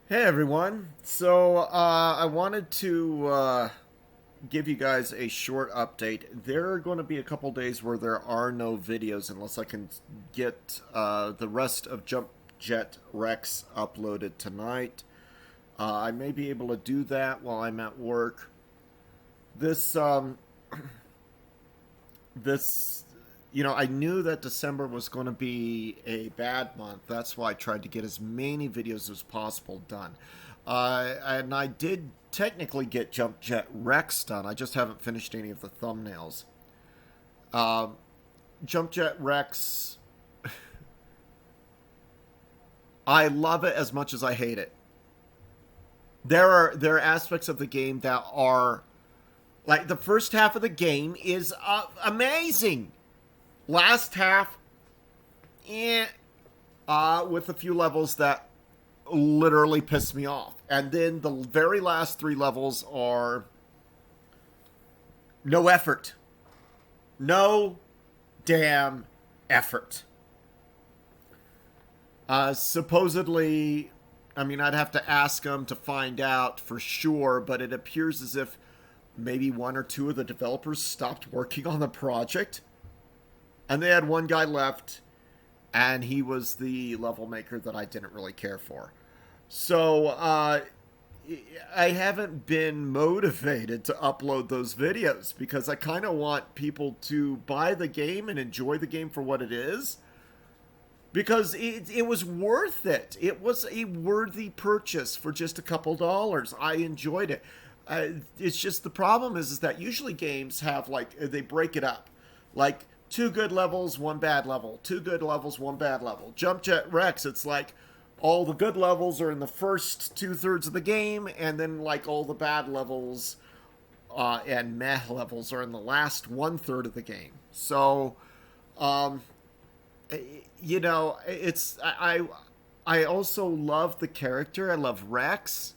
Hey everyone. I wanted to give you guys a short update. There are going to be a couple days where there are no videos unless I can get the rest of Jump Jet Rex uploaded tonight. I may be able to do that while I'm at work. This this I knew that December was going to be a bad month. That's why I tried to get as many videos as possible done. And I did technically get Jump Jet Rex done. I just haven't finished any of the thumbnails. Um, Jump Jet Rex, I love it as much as I hate it. There are aspects of the game that are like the first half of the game is amazing. Last half, eh, with a few levels that literally piss me off. And then the very last three levels are no effort. No damn effort. Supposedly, I mean, I'd have to ask them to find out for sure, but it appears as if maybe one or two of the developers stopped working on the project. And they had one guy left, and he was the level maker that I didn't really care for. So I haven't been motivated to upload those videos because I kind of want people to buy the game and enjoy the game for what it is. Because it was worth it. It was a worthy purchase for just a couple dollars. I enjoyed it. It's just the problem is that usually games have like they break it up, like two good levels, one bad level, two good levels, one bad level. Jump Jet Rex, it's like all the good levels are in the first two-thirds of the game, and then like all the bad levels and meh levels are in the last one-third of the game. So, um, it's I also love the character. I love Rex,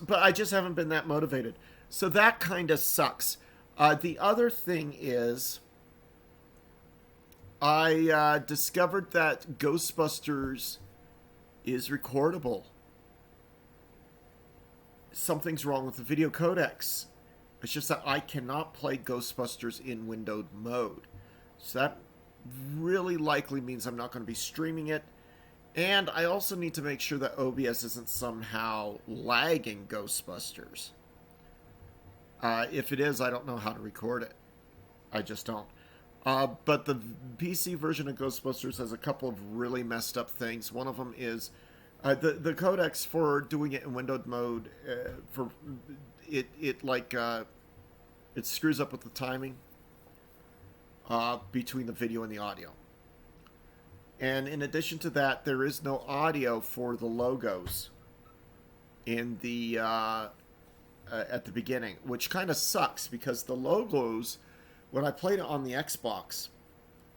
but I just haven't been that motivated. So that kind of sucks. The other thing is, I discovered that Ghostbusters is recordable. Something's wrong with the video codecs. It's just that I cannot play Ghostbusters in windowed mode. So that really likely means I'm not going to be streaming it. And I also need to make sure that OBS isn't somehow lagging Ghostbusters. If it is, I don't know how to record it. I just don't. But the PC version of Ghostbusters has a couple of really messed up things. One of them is the codecs for doing it in windowed mode. For it screws up with the timing between the video and the audio. And in addition to that, there is no audio for the logos in the at the beginning, which kind of sucks because the logos, when I played it on the Xbox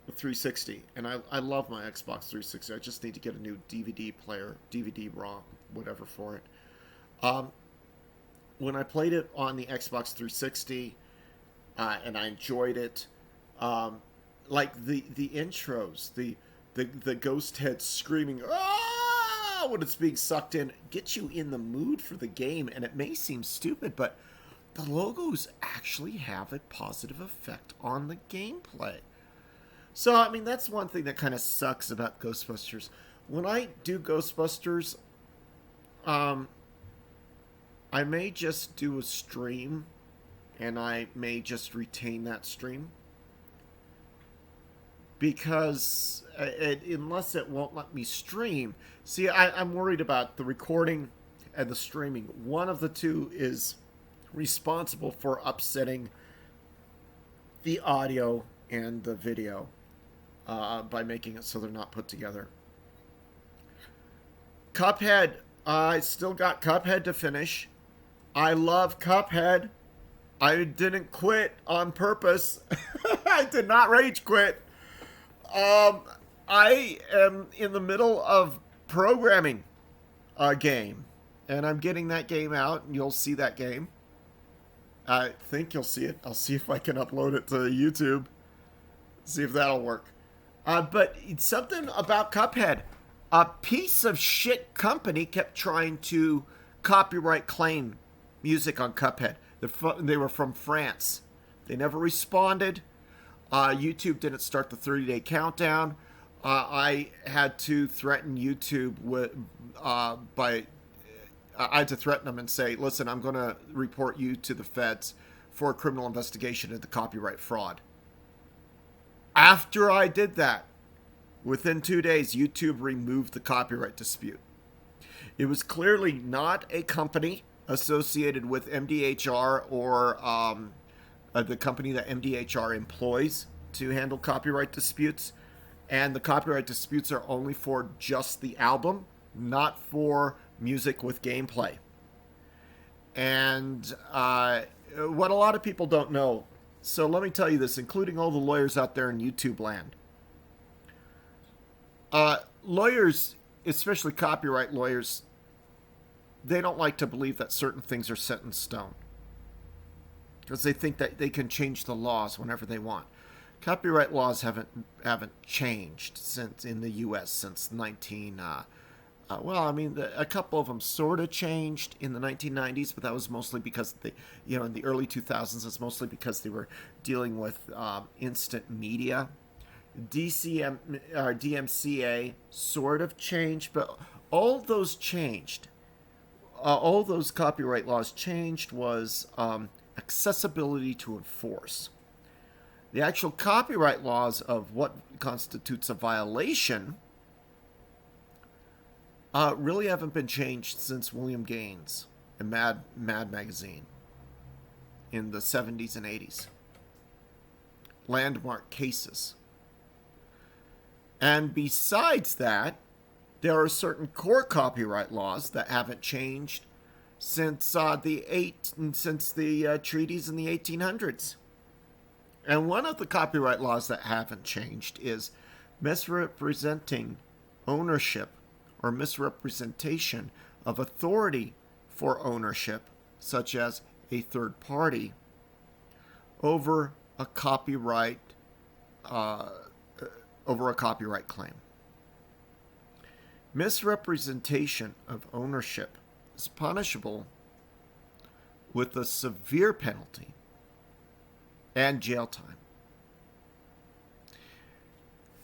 360, and I love my Xbox 360, I just need to get a new DVD player, DVD ROM, whatever for it. Um, when I played it on the Xbox 360, and I enjoyed it, um, like the intros, the ghost head screaming ah when it's being sucked in gets you in the mood for the game, and it may seem stupid, but the logos actually have a positive effect on the gameplay. So I mean that's one thing that kind of sucks about Ghostbusters. When I do Ghostbusters, um, I may just do a stream, and I may just retain that stream because unless it won't let me stream. See, I'm worried about the recording and the streaming. One of the two is responsible for upsetting the audio and the video by making it so they're not put together. Cuphead, I still got Cuphead to finish. I love Cuphead. I didn't quit on purpose. I did not rage quit. Um, I am in the middle of programming a game, and I'm getting that game out, and you'll see that game. I think you'll see it. I'll see if I can upload it to YouTube. See if that'll work. But it's something about Cuphead. A piece of shit company kept trying to copyright claim music on Cuphead. They were from France. They never responded. YouTube didn't start the 30-day countdown. I had to threaten YouTube by I had to threaten them and say, listen, I'm going to report you to the feds for a criminal investigation into copyright fraud. After I did that, within 2 days, YouTube removed the copyright dispute. It was clearly not a company associated with MDHR or the company that MDHR employs to handle copyright disputes. And the copyright disputes are only for just the album, not for music with gameplay. And what a lot of people don't know, so let me tell you this, including all the lawyers out there in YouTube land. Lawyers, especially copyright lawyers, they don't like to believe that certain things are set in stone, because they think that they can change the laws whenever they want. Copyright laws haven't changed since in the U.S. since 19. A couple of them sort of changed in the 1990s, but that was mostly because in the early 2000s, it's mostly because they were dealing with instant media. DMCA sort of changed, but all those changed. All those copyright laws changed was accessibility to enforce. The actual copyright laws of what constitutes a violation really haven't been changed since William Gaines and Mad Magazine in the 70s and 80s. Landmark cases. And besides that, there are certain core copyright laws that haven't changed since the treaties in the 1800s. And one of the copyright laws that haven't changed is misrepresenting ownership or misrepresentation of authority for ownership, such as a third party, over a copyright claim. Misrepresentation of ownership is punishable with a severe penalty and jail time.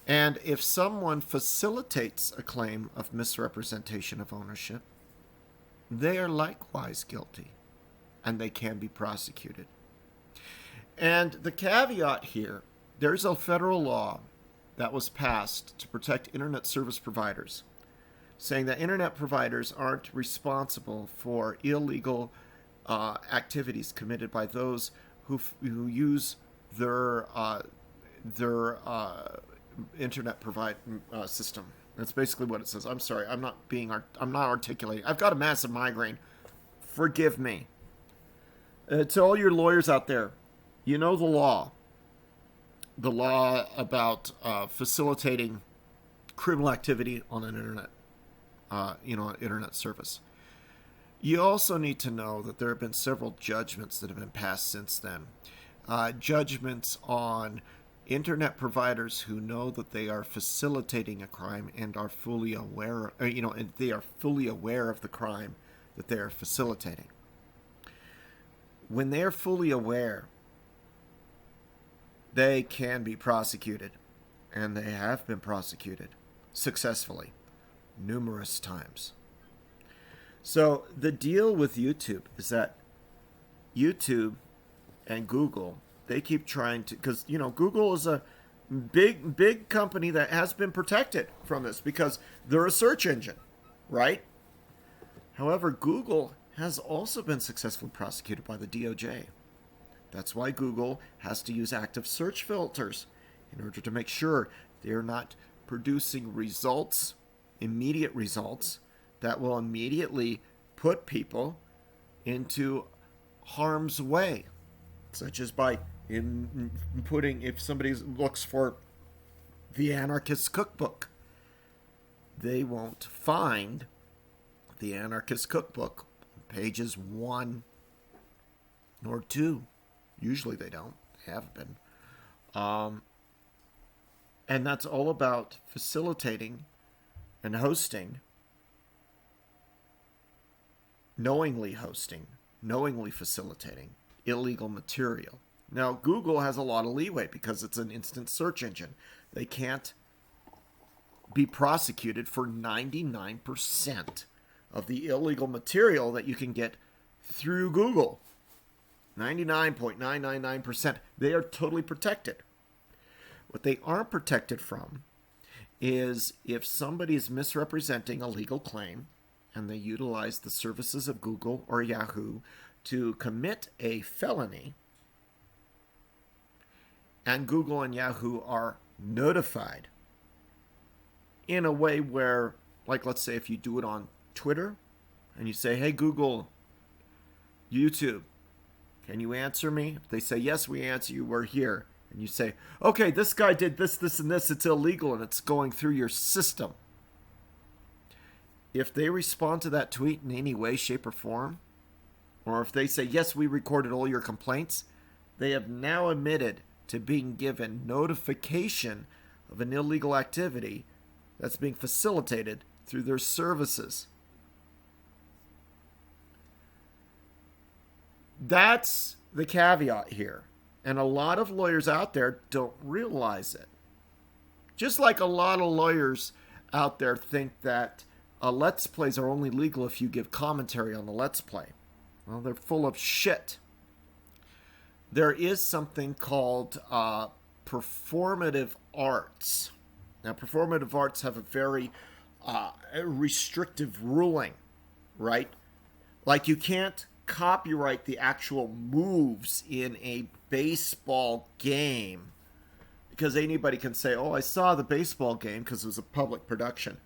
And if someone facilitates a claim of misrepresentation of ownership, they are likewise guilty, and they can be prosecuted. And the caveat here, there's a federal law that was passed to protect internet service providers, saying that internet providers aren't responsible for illegal activities committed by those who use their internet system. That's basically what it says. I'm sorry, I'm not articulating. I've got a massive migraine. Forgive me. To all your lawyers out there, you know the law. The law about facilitating criminal activity on an internet, internet service. You also need to know that there have been several judgments that have been passed since then. Judgments on internet providers who know that they are facilitating a crime and are fully aware, and they are fully aware of the crime that they are facilitating. When they are fully aware, they can be prosecuted, and they have been prosecuted successfully numerous times. So the deal with YouTube is that YouTube and Google, they keep trying to, because Google is a big company that has been protected from this because they're a search engine, right? However, Google has also been successfully prosecuted by the DOJ. That's why Google has to use active search filters in order to make sure they're not producing results, immediate results, that will immediately put people into harm's way, such as by if somebody looks for the Anarchist Cookbook, they won't find the Anarchist Cookbook pages 1 or 2. Usually they don't. They haven't been. And that's all about facilitating and hosting, knowingly facilitating illegal material. Now, Google has a lot of leeway because it's an instant search engine. They can't be prosecuted for 99% of the illegal material that you can get through Google. 99.999%. They are totally protected. What they aren't protected from is if somebody is misrepresenting a legal claim and they utilize the services of Google or Yahoo to commit a felony, and Google and Yahoo are notified in a way where, like, let's say if you do it on Twitter and you say, hey, Google, YouTube, can you answer me? If they say, yes, we answer you, we're here. And you say, okay, this guy did this, this, and this, it's illegal, and it's going through your system. If they respond to that tweet in any way, shape, or form, or if they say, yes, we recorded all your complaints, they have now admitted to being given notification of an illegal activity that's being facilitated through their services. That's the caveat here. And a lot of lawyers out there don't realize it. Just like a lot of lawyers out there think that Let's Plays are only legal if you give commentary on the Let's Play. Well, they're full of shit. There is something called performative arts. Now, performative arts have a very restrictive ruling, right? Like, you can't copyright the actual moves in a baseball game because anybody can say, oh, I saw the baseball game because it was a public production.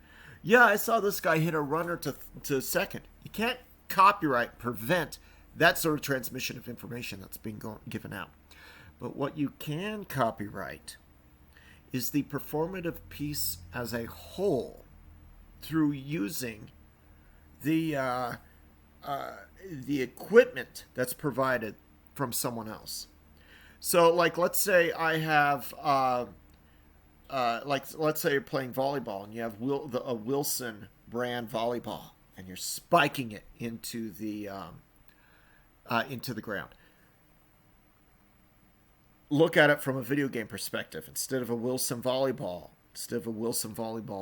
Yeah, I saw this guy hit a runner to second. You can't copyright, prevent that sort of transmission of information that's being given out. But what you can copyright is the performative piece as a whole through using the equipment that's provided from someone else. So, like, let's say I have, let's say you're playing volleyball and you have a Wilson brand volleyball and you're spiking it into the ground. Look at it from a video game perspective. Instead of a Wilson volleyball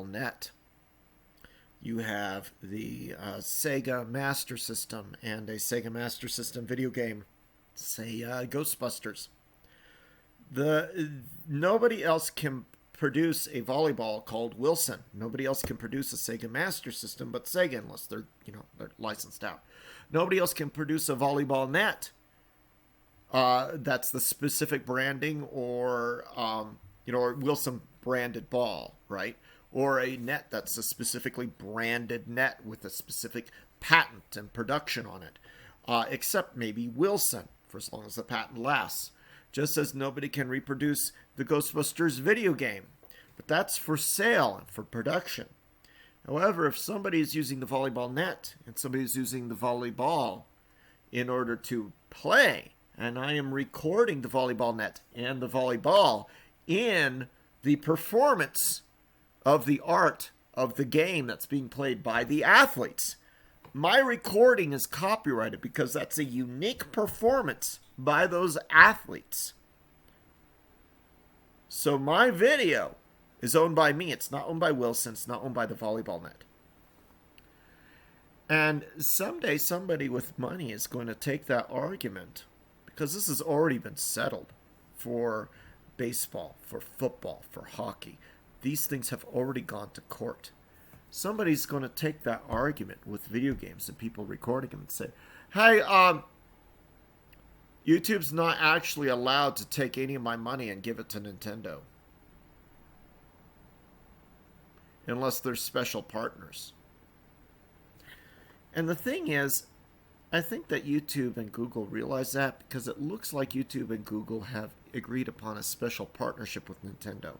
net, you have the Sega Master System and a Sega Master System video game, say Ghostbusters. Nobody else can produce a volleyball called Wilson. Nobody else can produce a Sega Master System but Sega, unless they're licensed out. Nobody else can produce a volleyball net. That's the specific branding or Wilson branded ball, right? Or a net that's a specifically branded net with a specific patent and production on it, except maybe Wilson, for as long as the patent lasts. Just as nobody can reproduce the Ghostbusters video game, but that's for sale and for production. However, if somebody is using the volleyball net and somebody is using the volleyball in order to play, and I am recording the volleyball net and the volleyball in the performance of the art of the game that's being played by the athletes, my recording is copyrighted because that's a unique performance by those athletes. So my video is owned by me. It's not owned by Wilson. It's not owned by the volleyball net. And someday somebody with money is going to take that argument, because this has already been settled for baseball, for football, for hockey. These things have already gone to court. Somebody's going to take that argument with video games and people recording them and say, hey, YouTube's not actually allowed to take any of my money and give it to Nintendo. Unless they're special partners. And the thing is, I think that YouTube and Google realize that because it looks like YouTube and Google have agreed upon a special partnership with Nintendo.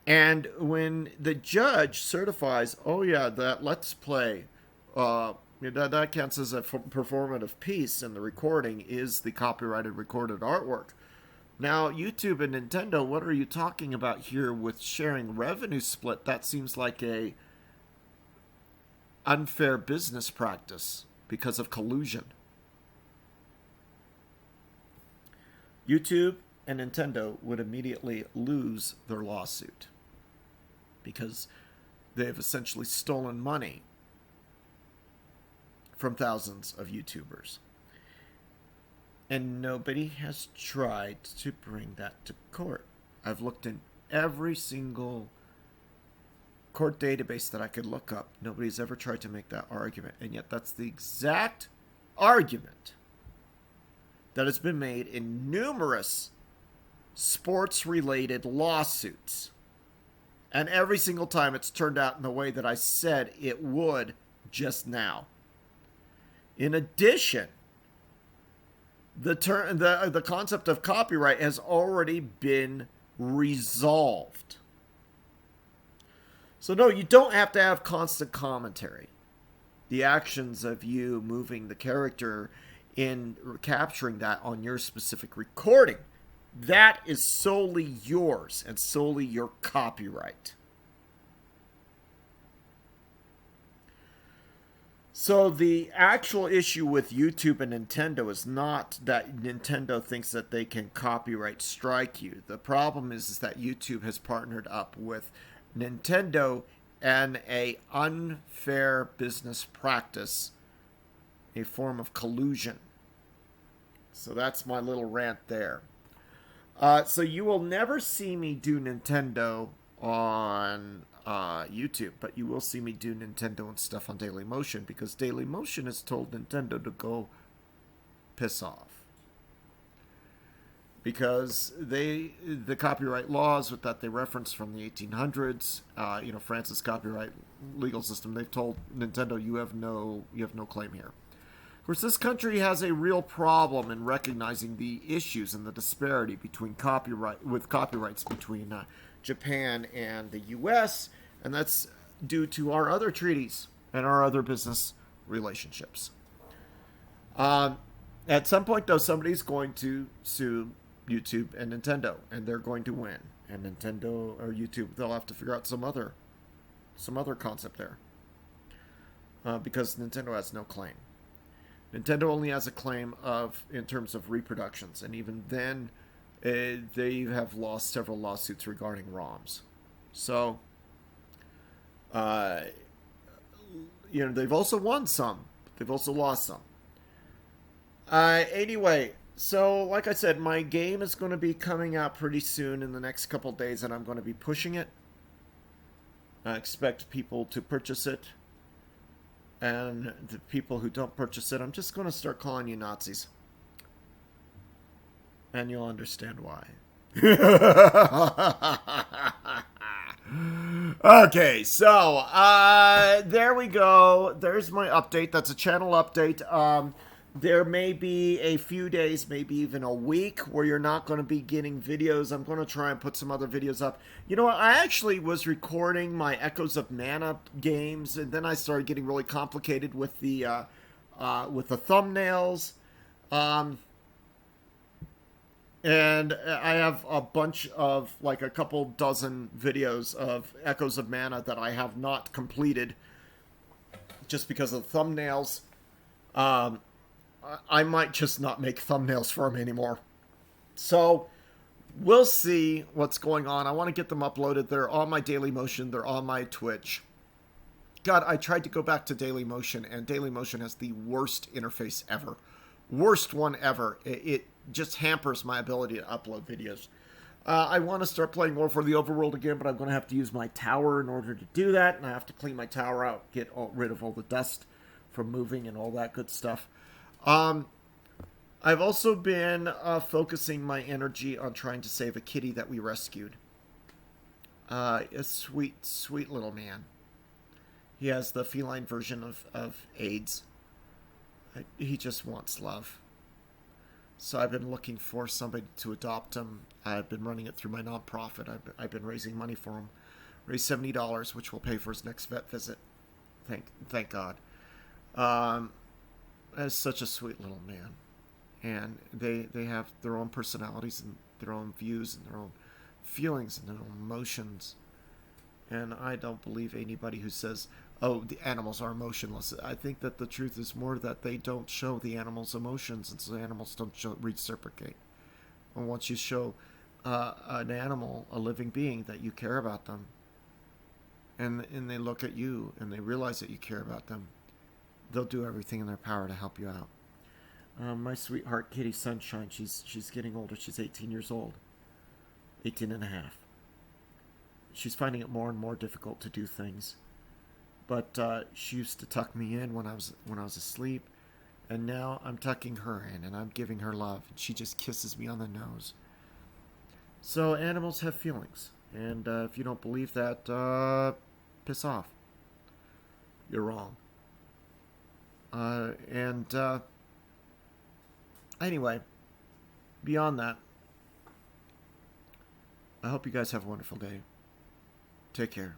And when the judge certifies, oh yeah, that Let's Play, that counts as a performative piece, and the recording is the copyrighted recorded artwork, Now, YouTube and Nintendo, what are you talking about here with sharing revenue split? That seems like a unfair business practice because of collusion. YouTube and Nintendo would immediately lose their lawsuit because they've essentially stolen money from thousands of YouTubers. And nobody has tried to bring that to court. I've looked in every single court database that I could look up. Nobody's ever tried to make that argument. And yet that's the exact argument that has been made in numerous sports-related lawsuits. And every single time it's turned out in the way that I said it would just now. In addition, the concept of copyright has already been resolved. So no, you don't have to have constant commentary. The actions of you moving the character in capturing that on your specific recording, that is solely yours and solely your copyright. So the actual issue with YouTube and Nintendo is not that Nintendo thinks that they can copyright strike you. The problem is that YouTube has partnered up with Nintendo and a unfair business practice, a form of collusion. So that's my little rant there. So you will never see me do Nintendo on YouTube, but you will see me do Nintendo and stuff on Dailymotion because Dailymotion has told Nintendo to go piss off. Because the copyright laws that they reference from the 1800s, France's copyright legal system, they've told Nintendo you have no claim here. Of course, this country has a real problem in recognizing the issues and the disparity between copyrights between Japan and the U.S., and that's due to our other treaties and our other business relationships. At some point, though, somebody's going to sue YouTube and Nintendo, and they're going to win. And Nintendo or YouTube, they'll have to figure out some other concept there, because Nintendo has no claim. Nintendo only has a claim in terms of reproductions, and even then, they have lost several lawsuits regarding ROMs. So, they've also won some. They've also lost some. Anyway, so like I said, my game is going to be coming out pretty soon in the next couple days, and I'm going to be pushing it. I expect people to purchase it. And the people who don't purchase it, I'm just going to start calling you Nazis. And you'll understand why. Okay, so there we go. There's my update. That's a channel update. There may be a few days, maybe even a week, where you're not going to be getting videos. I'm going to try and put some other videos up. You know what? I actually was recording my Echoes of Mana games, and then I started getting really complicated with the thumbnails. And I have a bunch of, like a couple dozen videos of Echoes of Mana that I have not completed just because of the thumbnails. I might just not make thumbnails for them anymore. So, we'll see what's going on. I want to get them uploaded. They're on my Dailymotion. They're on my Twitch. God, I tried to go back to Dailymotion, and Dailymotion has the worst interface ever. Worst one ever. It just hampers my ability to upload videos. I want to start playing War for the Overworld again, but I'm going to have to use my tower in order to do that, and I have to clean my tower out, get rid of all the dust from moving and all that good stuff. I've also been focusing my energy on trying to save a kitty that we rescued. A sweet, sweet little man. He has the feline version of AIDS. He just wants love. So I've been looking for somebody to adopt him. I've been running it through my nonprofit. I've been raising money for him. Raised $70, which will pay for his next vet visit. Thank God. That's such a sweet little man. And they have their own personalities, and their own views and their own feelings and their own emotions. And I don't believe anybody who says, oh, the animals are emotionless. I think that the truth is more that they don't show the animals' emotions, and so the animals don't reciprocate. And once you show an animal, a living being, that you care about them, and they look at you and they realize that you care about them, they'll do everything in their power to help you out. My sweetheart Kitty Sunshine, she's getting older. She's 18 years old, 18 and a half. She's finding it more and more difficult to do things. But she used to tuck me in when I was asleep, and now I'm tucking her in and I'm giving her love, and she just kisses me on the nose. So animals have feelings, and if you don't believe that, piss off. You're wrong. And anyway, beyond that, I hope you guys have a wonderful day. Take care.